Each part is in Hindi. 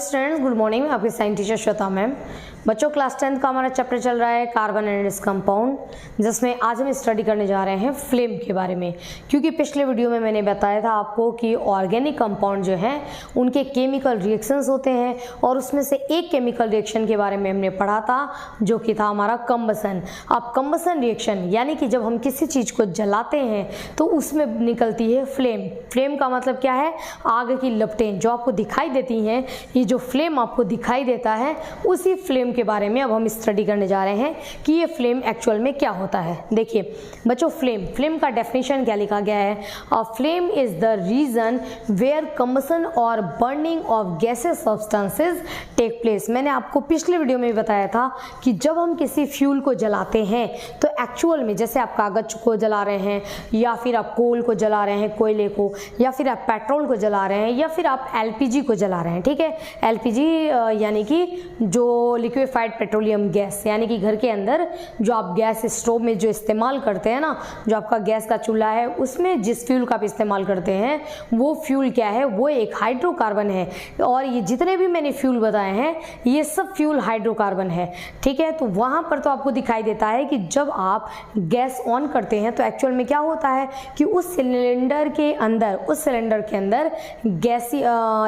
Students good morning. आपकी साइंस टीचर श्वेता मैम। बच्चों क्लास 10 का हमारा चैप्टर चल रहा है कार्बन एंड इट्स कंपाउंड, जिसमें आज हम स्टडी करने जा रहे हैं फ्लेम के बारे में। क्योंकि पिछले वीडियो में मैंने बताया था आपको कि ऑर्गेनिक कंपाउंड जो हैं उनके केमिकल रिएक्शंस होते हैं और उसमें से एक केमिकल रिएक्शन के बारे में हमने पढ़ा था जो कि था हमारा कंबसन। अब कंबसन रिएक्शन यानी कि जब हम किसी चीज़ को जलाते हैं तो उसमें निकलती है फ्लेम। फ्लेम का मतलब क्या है? आग की लपटें जो आपको दिखाई देती हैं। ये जो फ्लेम आपको दिखाई देता है उसी फ्लेम के बारे में अब हम स्टडी करने जा रहे हैं कि ये फ्लेम एक्चुअल में क्या होता है। देखिए बच्चों, फ्लेम का डेफिनेशन क्या लिखा गया है? A flame is the region where combustion और burning of gases substances take place. मैंने आपको पिछले वीडियो में बताया था कि जब हम किसी फ्यूल को जलाते हैं तो एक्चुअल में जैसे आप कागज को जला रहे हैं या फिर आप कोल को जला रहे हैं, कोयले को, या फिर आप पेट्रोल को जला रहे हैं, या फिर आप एलपीजी को जला रहे हैं। ठीक है, एलपीजी यानी कि जो लिक्विफाइड पेट्रोलियम गैस, यानी कि घर के अंदर जो आप गैस स्टोव में जो इस्तेमाल करते हैं ना, जो आपका गैस का चूल्हा है उसमें जिस फ्यूल का आप इस्तेमाल करते हैं वो फ्यूल क्या है? वो एक हाइड्रोकार्बन है। और ये जितने भी मैंने फ्यूल बताए हैं ये सब फ्यूल हाइड्रोकार्बन है। ठीक है, तो वहां पर तो आपको दिखाई देता है कि जब आप गैस ऑन करते हैं तो एक्चुअल में क्या होता है कि उस सिलेंडर के अंदर गैस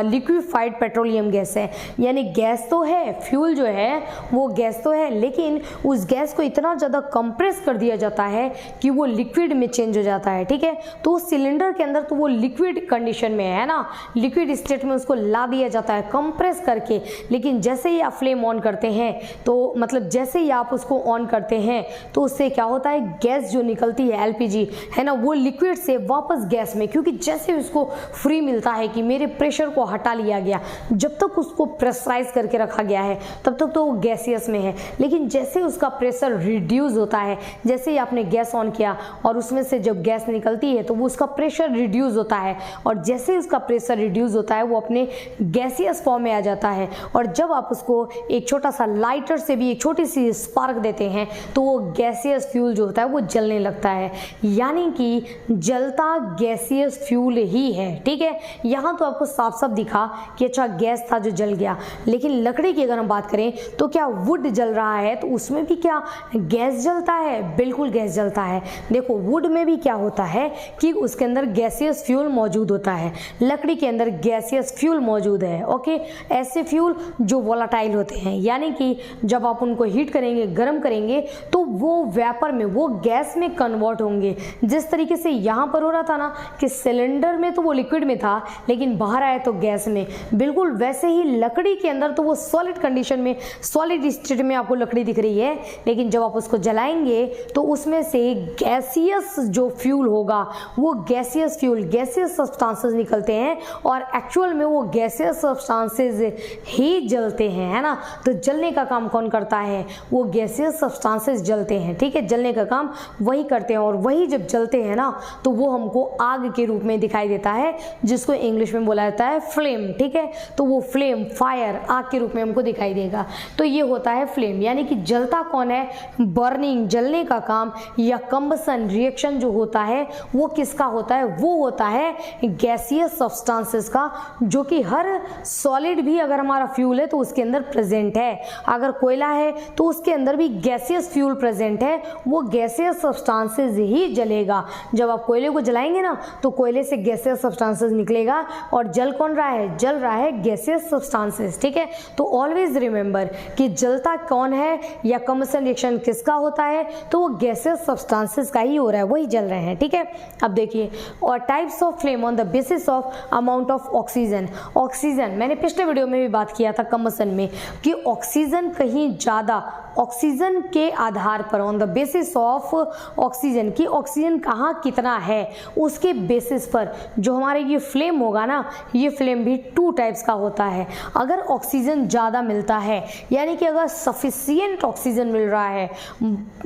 लिक्विफाइड पेट्रोलियम गैस है। यानी गैस तो है, फ्यूल जो है वो गैस तो है, लेकिन उस गैस को इतना ज़्यादा कंप्रेस कर दिया जाता है कि वो लिक्विड में चेंज हो जाता है। ठीक है, तो उस सिलेंडर के अंदर तो वो लिक्विड कंडीशन में है ना, लिक्विड स्टेट में उसको ला दिया जाता है कंप्रेस करके। लेकिन जैसे ही आप फ्लेम ऑन करते हैं तो मतलब जैसे ही आप उसको ऑन करते हैं तो उससे क्या होता है? गैस जो निकलती है एलपीजी है ना, वो लिक्विड से वापस गैस में, क्योंकि जैसे उसको फ्री मिलता है कि मेरे प्रेशर को हटा लिया गया, जब तक उसको प्रेशराइज करके रखा गया है तब तक तो वो गैसियस में है। लेकिन जैसे उसका प्रेशर रिड्यूस होता है, जैसे ही आपने गैस ऑन किया और उसमें से जब गैस निकलती है तो वो उसका प्रेशर रिड्यूस होता है, और जैसे उसका प्रेशर रिड्यूस होता है वो अपने गैसियस फॉर्म में आ जाता है। और जब आप उसको एक छोटा सा लाइटर से भी एक छोटी सी स्पार्क देते हैं तो वो गैसियस फ्यूल जो होता है वो जलने लगता है। यानी कि जलता गैसियस फ्यूल ही है। ठीक है, यहाँ तो आपको साफ साफ दिखा कि अच्छा गैस था जो जल गया। लेकिन लकड़ी की अगर हम बात करें तो क्या वुड जल रहा है तो उसमें भी क्या गैस जलता है? बिल्कुल गैस जलता है। देखो वुड में भी क्या होता है कि उसके अंदर गैसियस फ्यूल मौजूद होता है, लकड़ी के अंदर गैसियस फ्यूल मौजूद है। ओके, ऐसे फ्यूल जो वोलाटाइल होते हैं, यानी कि जब आप उनको हीट करेंगे, गर्म करेंगे तो वो वेपर में, वो गैस में कन्वर्ट होंगे। जिस तरीके से यहाँ पर हो रहा था ना कि सिलेंडर में तो वो लिक्विड में था लेकिन बाहर आए तो गैस में, बिल्कुल वैसे ही लकड़ी के अंदर तो वो सॉलिड कंडीशन में, सॉलिड स्टेट में आपको लकड़ी दिख रही है, लेकिन जब आप उसको जलाएंगे तो उसमें से गैसियस जो फ्यूल होगा वो गैसियस फ्यूल, गैसियस सब्सटेंसेस निकलते हैं और एक्चुअल में वो गैसियस सब्सटेंसेस ही जलते हैं, है ना। तो जलने का काम कौन करता है? वो गैसियस सब्सटेंसेस जलते हैं। ठीक है, जलने का काम वही करते हैं, और वही जब जलते हैं ना तो वो हमको आग के रूप में दिखाई देता है, जिसको इंग्लिश में बोला जाता है फ्लेम। ठीक है, तो वो फ्लेम, फायर, आग के रूप में हमको दिखाई देगा। तो ये होता है फ्लेम। यानी कि जलता कौन है? बर्निंग, जलने का काम, या कंबसन रिएक्शन जो होता है वो किसका होता है? वो होता है गैसियस सब्सटेंसेस का, जो कि हर सॉलिड भी अगर हमारा फ्यूल है तो उसके अंदर प्रेजेंट है। अगर कोयला है तो उसके अंदर भी गैसियस फ्यूल प्रेजेंट है, वो गैसियस सब्सटेंसेस ही जलेगा। जब आप कोयले को जलाएंगे ना तो कोयले से गैसियस सब्सटेंसेस निकलेगा, और जल कौन रहा है? जल रहा है गैसियस सब्सटेंसेस। ठीक है, तो ऑलवेज रिमेंबर कि जलता कौन है या कंबसन रिएक्शन किसका होता है? तो वो गैसियस सब्सटेंसेस का ही हो रहा है, वही जल रहे हैं। ठीक है, अब देखिए, और types of flame on the basis of amount of oxygen. Oxygen मैंने पिछले वीडियो में भी बात किया था कंबसन में कि ऑक्सीजन कहीं ज़्यादा, ऑक्सीजन के आधार पर, on the basis of oxygen, की ऑक्सीजन कहाँ कितना है उसके बेसिस पर जो हमारे ये फ्लेम होगा ना, ये फ्लेम भी 2 टाइप्स का होता है। अगर ऑक्सीजन ज़्यादा मिलता है, यानी कि अगर सफिशिएंट ऑक्सीजन मिल रहा है,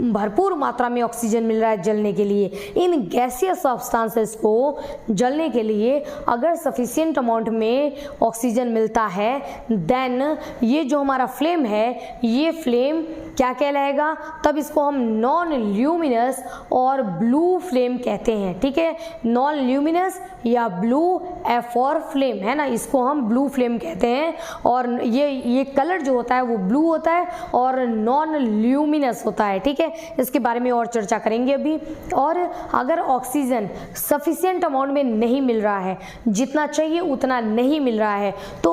भरपूर मात्रा में ऑक्सीजन मिल रहा है जलने के लिए, इन गैसियस सब्सटेंसेस को जलने के लिए अगर सफिशिएंट अमाउंट में ऑक्सीजन मिलता है, देन ये जो हमारा फ्लेम है ये फ्लेम क्या कहलाएगा, तब इसको हम नॉन ल्यूमिनस और ब्लू फ्लेम कहते हैं। ठीक है, नॉन ल्यूमिनस या ब्लू एफ और फ्लेम है ना, इसको हम ब्लू फ्लेम कहते हैं। और ये कलर जो होता है वो ब्लू होता है और नॉन ल्यूमिनस होता है। ठीक है, इसके बारे में और चर्चा करेंगे अभी। और अगर ऑक्सीजन सफिशिएंट अमाउंट में नहीं मिल रहा है, जितना चाहिए उतना नहीं मिल रहा है, तो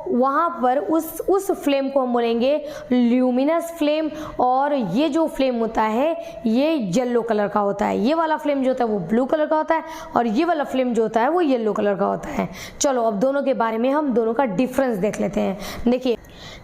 वहाँ पर उस फ्लेम को हम बोलेंगे ल्यूमिनस फ्लेम। और ये जो फ्लेम होता है ये येलो कलर का होता है, ये वाला फ्लेम जो होता है वो ब्लू कलर का होता है और ये वाला फ्लेम जो होता है वो येलो कलर का होता है। चलो अब दोनों के बारे में हम दोनों का डिफरेंस देख लेते हैं। देखिए,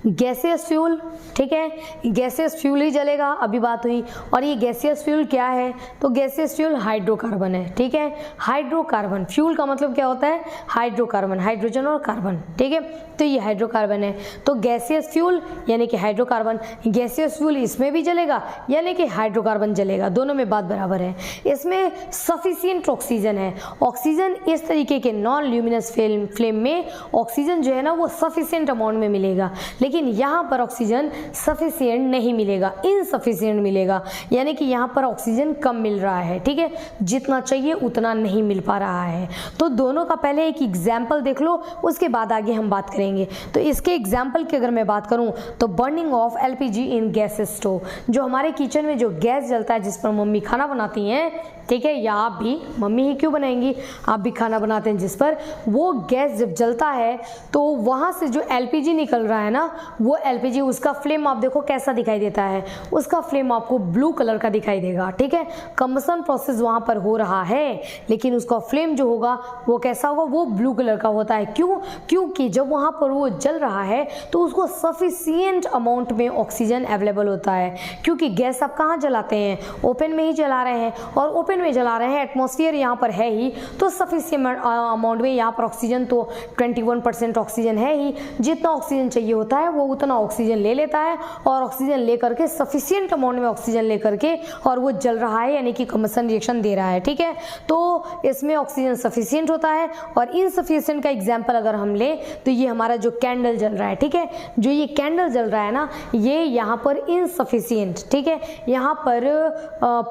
गैसियस फ्यूल, ठीक है, गैसियस फ्यूल ही जलेगा, अभी बात हुई। और ये गैसियस फ्यूल क्या है, तो गैसियस फ्यूल हाइड्रोकार्बन है। ठीक है, हाइड्रोकार्बन, फ्यूल का मतलब क्या होता है, हाइड्रोकार्बन, हाइड्रोजन और कार्बन। ठीक है, तो ये हाइड्रोकार्बन है। तो गैसियस फ्यूल यानी कि हाइड्रोकार्बन, गैसियस फ्यूल इसमें भी जलेगा यानी कि हाइड्रोकार्बन जलेगा, दोनों में बात बराबर है। इसमें सफिशिएंट ऑक्सीजन है। ऑक्सीजन इस तरीके के नॉन ल्यूमिनस फ्लेम में ऑक्सीजन जो है ना वो सफिशिएंट अमाउंट में मिलेगा, लेकिन यहाँ पर ऑक्सीजन सफिशिएंट नहीं मिलेगा, इनसफिशिएंट मिलेगा, यानी कि यहाँ पर ऑक्सीजन कम मिल रहा है। ठीक है, जितना चाहिए उतना नहीं मिल पा रहा है। तो दोनों का पहले एक एग्जाम्पल देख लो, उसके बाद आगे हम बात करेंगे। तो इसके एग्जाम्पल की अगर मैं बात करूं तो burning of LPG in gas stove, जो हमारे किचन में जो गैस जलता है जिस पर मम्मी खाना बनाती हैं, ठीक है, या आप भी, मम्मी ही क्यों बनाएंगी, आप भी खाना बनाते हैं जिस पर, वो गैस जब जलता है तो वहाँ से जो एलपीजी निकल रहा है ना, वो एलपीजी, उसका फ्लेम आप देखो कैसा दिखाई देता है, उसका फ्लेम आपको ब्लू कलर का दिखाई देगा। ठीक है, कंबसन प्रोसेस वहाँ पर हो रहा है, लेकिन उसका फ्लेम जो होगा वो कैसा होगा, वो ब्लू कलर का होता है। क्यों, क्योंकि जब वहाँ पर वो जल रहा है तो उसको सफिशिएंट अमाउंट में ऑक्सीजन अवेलेबल होता है, क्योंकि गैस आप कहाँ जलाते हैं, ओपन में ही जला रहे हैं, और ओपन में जला रहे हैं, एटमॉस्फेयर यहाँ पर है ही, तो सफिशिएंट अमाउंट में यहाँ पर ऑक्सीजन तो 21% ऑक्सीजन है ही, जितना ऑक्सीजन चाहिए होता है वो उतना ऑक्सीजन ले लेता है, और ऑक्सीजन लेकर के सफिशिएंट अमाउंट में ऑक्सीजन लेकर के और वो जल रहा है, यानी कि कंबसन रिएक्शन दे रहा है। ठीक है, तो इसमें ऑक्सीजन सफिशिएंट होता है। और इनसफिशिएंट का एग्जांपल अगर हम ले तो ये हमारा जो कैंडल जल रहा है, ठीक है, जो ये कैंडल जल रहा है ना, ये यहाँ पर इनसफिशिएंट, ठीक है, यहाँ पर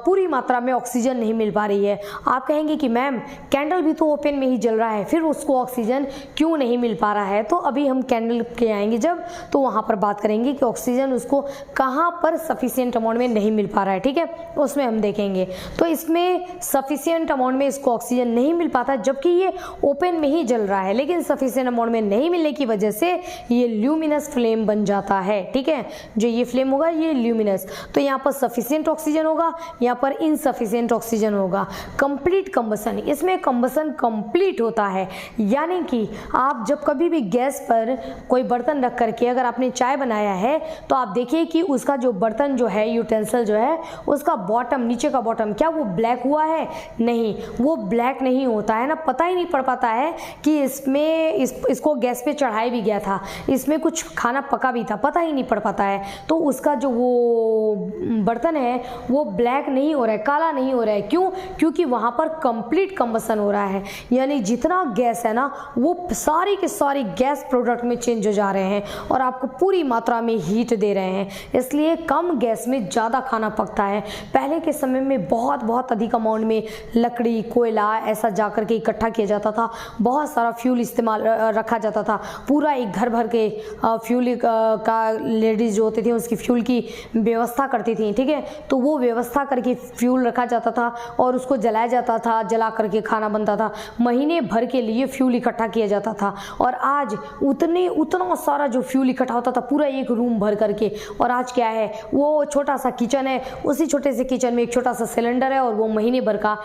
पूरी मात्रा में ऑक्सीजन नहीं मिल पा रही है। आप कहेंगे कि मैम कैंडल भी तो ओपन में ही जल रहा है, फिर उसको ऑक्सीजन क्यों नहीं मिल पा रहा है। तो अभी हम कैंडल के आएंगे जब, तो वहाँ पर बात करेंगे कि ऑक्सीजन उसको कहाँ पर सफिशिएंट अमाउंट में नहीं मिल पा रहा है। ठीक है, उसमें हम देखेंगे। तो इसमें सफिशिएंट अमाउंट में इसको ऑक्सीजन नहीं मिल पाता, जबकि ये ओपन में ही जल रहा है, लेकिन सफिशिएंट अमाउंट में नहीं मिलने की वजह से ये ल्यूमिनस फ्लेम बन जाता है। ठीक है, जो ये फ्लेम होगा ये ल्यूमिनस, तो यहाँ पर सफिशिएंट ऑक्सीजन होगा, यहाँ पर इनसफिशिएंट ऑक्सीजन होगा। कंप्लीट कंबसन, इसमें कंबसन कंप्लीट होता है, यानी कि आप जब कभी भी गैस पर कोई बर्तन रख करके अगर आपने चाय बनाया है तो आप देखिए कि उसका जो बर्तन जो है, यूटेंसिल जो है, उसका बॉटम, नीचे का बॉटम क्या वो ब्लैक हुआ है, नहीं, वो ब्लैक नहीं होता है ना, पता ही नहीं पड़ पाता है कि इसमें इसको गैस पे चढ़ाया भी गया था, इसमें कुछ खाना पका भी था, पता ही नहीं पड़ पाता है। तो उसका जो वो बर्तन है वो ब्लैक नहीं हो रहा है, काला नहीं हो रहा है। क्यों, क्योंकि वहाँ पर कंप्लीट कंबसन हो रहा है, यानी जितना गैस है ना वो सारी के सारी गैस प्रोडक्ट में चेंज हो जा रहे हैं और आपको पूरी मात्रा में हीट दे रहे हैं, इसलिए कम गैस में ज़्यादा खाना पकता है। पहले के समय में बहुत बहुत अधिक अमाउंट में लकड़ी, कोयला ऐसा जा कर के इकट्ठा किया जाता था, बहुत सारा फ्यूल इस्तेमाल रखा जाता था, पूरा एक घर भर के फ्यूल का लेडीज़ जो होती थी उसकी फ्यूल की व्यवस्था करती थी। ठीक है, तो वो व्यवस्था करके फ्यूल रखा जाता था और उसको जलाया जाता था, जला करके खाना बनता था, महीने भर के लिए फ्यूल इकट्ठा किया जाता था। और आज उतना सारा जो फ्यूल इकट्ठा होता था पूरा एक रूम भर करके, और आज क्या है, वो छोटा सा किचन है, उसी छोटे से किचन में एक छोटा सा सिलेंडर है और वो महीने भर का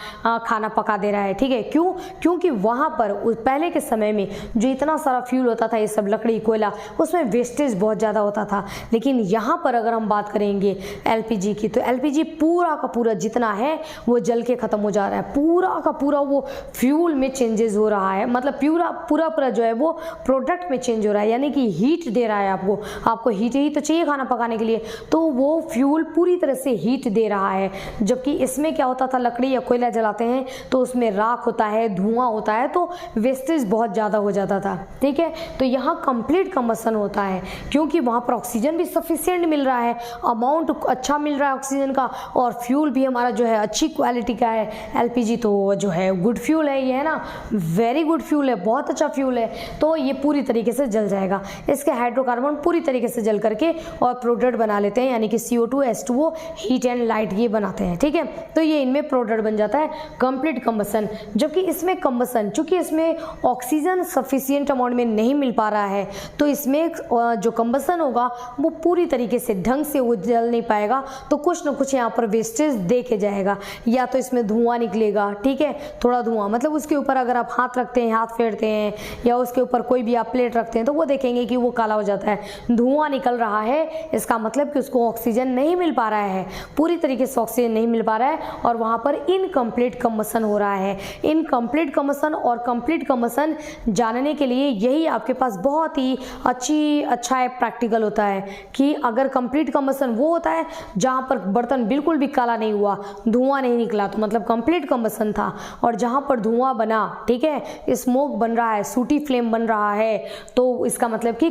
खाना पका दे रहा है। ठीक है, क्यों, क्योंकि वहाँ पर पहले के समय में जो इतना सारा फ्यूल होता था, ये सब लकड़ी, कोयला, उसमें वेस्टेज बहुत ज़्यादा होता था। लेकिन यहाँ पर अगर हम बात करेंगे एलपीजी की, तो एलपीजी पूरा का पूरा जितना है वो जल के ख़त्म हो जा रहा है, पूरा का पूरा वो फ्यूल में चेंजेस हो रहा है, मतलब पूरा जो है वो प्रोडक्ट में चेंज हो रहा है, यानी कि हीट दे दे रहा है आपको हीट ही तो चाहिए खाना पकाने के लिए, तो वो फ्यूल पूरी तरह से हीट दे रहा है। जबकि इसमें क्या होता था, लकड़ी या कोयला जलाते हैं तो उसमें राख होता है, धुआं होता है, तो वेस्टेज बहुत ज़्यादा हो जाता था। ठीक है, तो यहाँ कंप्लीट कंबसन होता है क्योंकि वहाँ पर ऑक्सीजन भी सफिशिएंट मिल रहा है, अमाउंट अच्छा मिल रहा है ऑक्सीजन का, और फ्यूल भी हमारा जो है अच्छी क्वालिटी का है। एलपीजी तो जो है गुड फ्यूल है, ये है ना, वेरी गुड फ्यूल है, बहुत अच्छा फ्यूल है। तो ये पूरी तरीके से जल जाएगा। इसके हाइड्रोकार्बन पूरी तरीके से जल करके और प्रोडक्ट बना लेते हैं, यानी कि CO2 H2O, heat and light ये बनाते हैं। ठीक है, तो ये इनमें प्रोडक्ट बन जाता है कंप्लीट कंबसन। जबकि इसमें कंबसन, चूंकि इसमें ऑक्सीजन सफिशिएंट अमाउंट में नहीं मिल पा रहा है, तो इसमें जो कंबसन होगा वो पूरी तरीके से ढंग से वो जल नहीं पाएगा, तो कुछ ना कुछ यहाँ पर वेस्टेज दे के जाएगा। या तो इसमें धुआं निकलेगा, ठीक है, थोड़ा धुआं, मतलब उसके ऊपर अगर आप हाथ रखते हैं, हाथ फेरते हैं, या उसके ऊपर कोई भी आप प्लेट रखते हैं, तो वो देखेंगे कि वो काला हो जाता है, धुआं निकल रहा है। इसका मतलब कि उसको ऑक्सीजन नहीं मिल पा रहा है, पूरी तरीके से ऑक्सीजन नहीं मिल पा रहा है, और वहाँ पर इनकम्प्लीट कंबसन हो रहा है। इनकम्प्लीट कंबसन और कंप्लीट कंबसन जानने के लिए यही आपके पास बहुत ही अच्छा है प्रैक्टिकल होता है कि अगर कंप्लीट कंबसन वो होता है जहाँ पर बर्तन बिल्कुल भी काला नहीं हुआ, धुआं नहीं निकला, तो मतलब कंप्लीट कंबसन था। और जहाँ पर धुआं बना, ठीक है, स्मोक बन रहा है, सूटी फ्लेम बन रहा है, तो इसका मतलब कि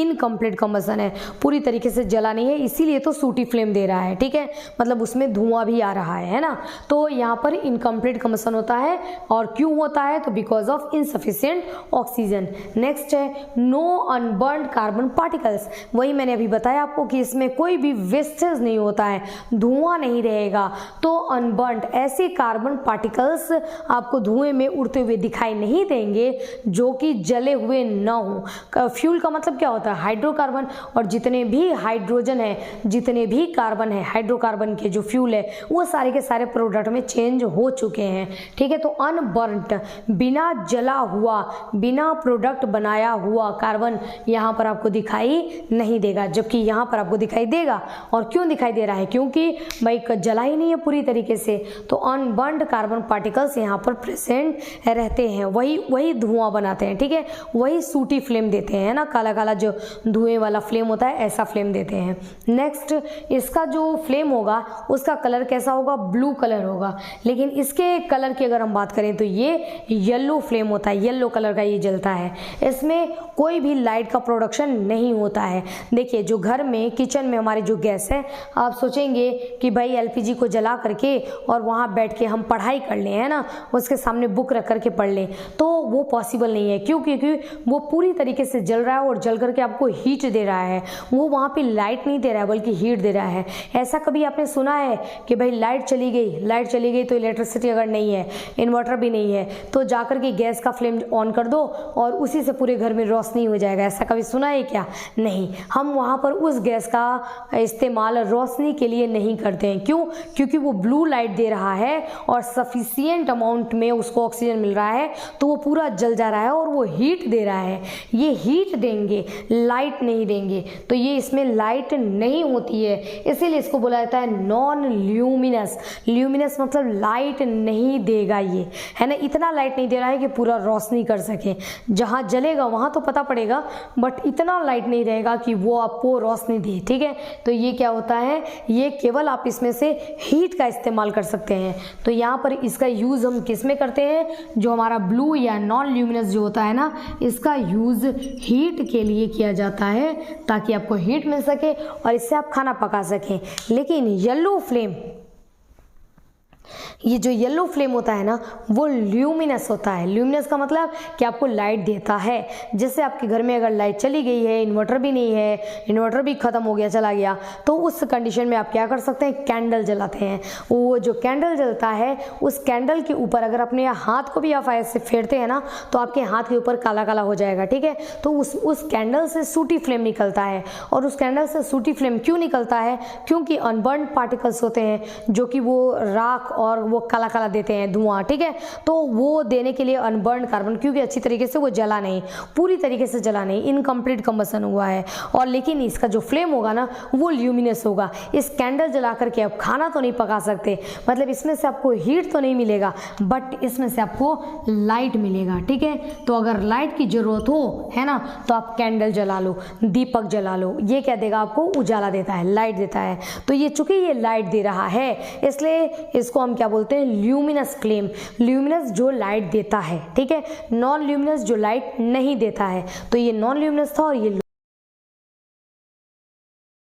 इनकम्प्लीट कंबसन है, पूरी तरीके से जला नहीं है, इसीलिए तो सूटी फ्लेम दे रहा है। ठीक है, मतलब उसमें धुआं भी आ रहा है ना, तो यहाँ पर इनकम्प्लीट कंबसन होता है। और क्यों होता है, तो because of insufficient oxygen. Next है नो अनबर्न्ड कार्बन पार्टिकल्स। वही मैंने अभी बताया आपको कि इसमें कोई भी वेस्टेज नहीं होता है, धुआं नहीं रहेगा, तो अनबर्न्ड ऐसे कार्बन पार्टिकल्स आपको धुएं में उड़ते हुए दिखाई नहीं देंगे जो कि जले हुए न हो। फ्यूल का मतलब क्या होता है, हाइड्रोकार्बन, और जितने भी हाइड्रोजन है, जितने भी कार्बन है, हाइड्रोकार्बन के जो फ्यूल है वो सारे के सारे प्रोडक्ट में चेंज हो चुके हैं। ठीक है, तो अनबर्न्ड, बिना जला हुआ, बिना प्रोडक्ट बनाया हुआ कार्बन यहाँ पर आपको दिखाई नहीं देगा, जबकि यहाँ पर आपको दिखाई देगा। और क्यों दिखाई दे रहा है, क्योंकि भाई जला ही नहीं है पूरी तरीके से, तो अनबर्न्ड कार्बन पार्टिकल्स यहाँ पर प्रेजेंट रहते हैं, वही धुआं बनाते हैं। ठीक है, वही सूटी फ्लेम देते हैं ना, काला काला जो धुएं वाला फ्लेम होता है, ऐसा फ्लेम देते हैं। नेक्स्ट, इसका जो फ्लेम होगा उसका कलर कैसा होगा, ब्लू कलर होगा। लेकिन इसके कलर की अगर हम बात करें तो ये येलो फ्लेम होता है, येलो कलर का ये जलता है। इसमें कोई भी लाइट का प्रोडक्शन नहीं होता है। देखिए, जो घर में किचन में हमारी जो गैस है, आप सोचेंगे कि भाई एलपीजी को जला करके और वहाँ बैठ के हम पढ़ाई कर लें, है ना, उसके सामने बुक रख करके पढ़ लें, तो वो पॉसिबल नहीं है। क्यों? क्योंकि वो पूरी तरीके से जल रहा है और जल करके आपको हीट दे रहा है, वो वहाँ पे लाइट नहीं दे रहा है बल्कि हीट दे रहा है। ऐसा कभी आपने सुना है कि भाई लाइट चली गई तो इलेक्ट्रिसिटी अगर नहीं है, इन्वर्टर भी नहीं है, तो जाकर के गैस का फ्लेम ऑन कर दो और उसी से पूरे घर में रोशनी हो जाएगा? ऐसा कभी सुना है क्या? नहीं, हम वहाँ पर उस गैस का इस्तेमाल रोशनी के लिए नहीं करते हैं। क्यों? क्योंकि वो ब्लू लाइट दे रहा है और सफिशिएंट अमाउंट में उसको ऑक्सीजन मिल रहा है, तो वो पूरा जल जा रहा है और वो हीट दे रहा है। ये हीट देंगे, लाइट नहीं देंगे, तो ये इसमें लाइट नहीं होती है, इसीलिए इसको बोला जाता है नॉन ल्यूमिनस। ल्यूमिनस मतलब लाइट नहीं देगा, ये है ना, इतना लाइट नहीं दे रहा है कि पूरा रोशनी कर सके। जहाँ जलेगा वहाँ तो पता पड़ेगा, बट इतना लाइट नहीं रहेगा कि वो आपको रोशनी दे। ठीक है, तो ये क्या होता है, ये केवल आप इसमें से हीट का इस्तेमाल कर सकते हैं। तो यहाँ पर इसका यूज़ हम किस में करते हैं, जो हमारा ब्लू या नॉन ल्यूमिनस जो होता है ना, इसका यूज़ हीट के लिए किया जाता है ताकि आपको हीट मिल सके और इससे आप खाना पका सकें। लेकिन येलो फ्लेम, ये जो येलो फ्लेम होता है ना, वो ल्यूमिनस होता है। ल्यूमिनस का मतलब कि आपको लाइट देता है। जैसे आपके घर में अगर लाइट चली गई है, इन्वर्टर भी नहीं है, इन्वर्टर भी खत्म हो गया, चला गया, तो उस कंडीशन में आप क्या कर सकते हैं, कैंडल जलाते हैं। वो जो कैंडल जलता है, उस कैंडल के ऊपर अगर अपने हाथ को भी आप ऐसे फेरते हैं ना, तो आपके हाथ के ऊपर काला काला हो जाएगा। ठीक है, तो उस कैंडल से सूटी फ्लेम निकलता है। और उस कैंडल से सूटी फ्लेम क्यों निकलता है? क्योंकि अनबर्न्ड पार्टिकल्स होते हैं जो कि वो राख और वो काला काला देते हैं धुआं, ठीक है। तो वो देने के लिए अनबर्न कार्बन, क्योंकि अच्छी तरीके से वो जला नहीं, पूरी तरीके से जला नहीं, इनकम्प्लीट कंबसन हुआ है। और लेकिन इसका जो फ्लेम होगा ना वो ल्यूमिनस होगा। इस कैंडल जला करके आप खाना तो नहीं पका सकते, मतलब इसमें से आपको हीट तो नहीं मिलेगा, बट इसमें से आपको लाइट मिलेगा, ठीक है। तो अगर लाइट की जरूरत हो, है ना, तो आप कैंडल जला लो, दीपक जला लो, ये क्या देगा आपको, उजाला देता है, लाइट देता है। तो ये चूंकि ये लाइट दे रहा है इसलिए इसको हम क्या बोलते हैं, ल्यूमिनस फ्लेम। ल्यूमिनस जो लाइट देता है, ठीक है, नॉन ल्यूमिनस जो लाइट नहीं देता है। तो ये नॉन ल्यूमिनस था और ये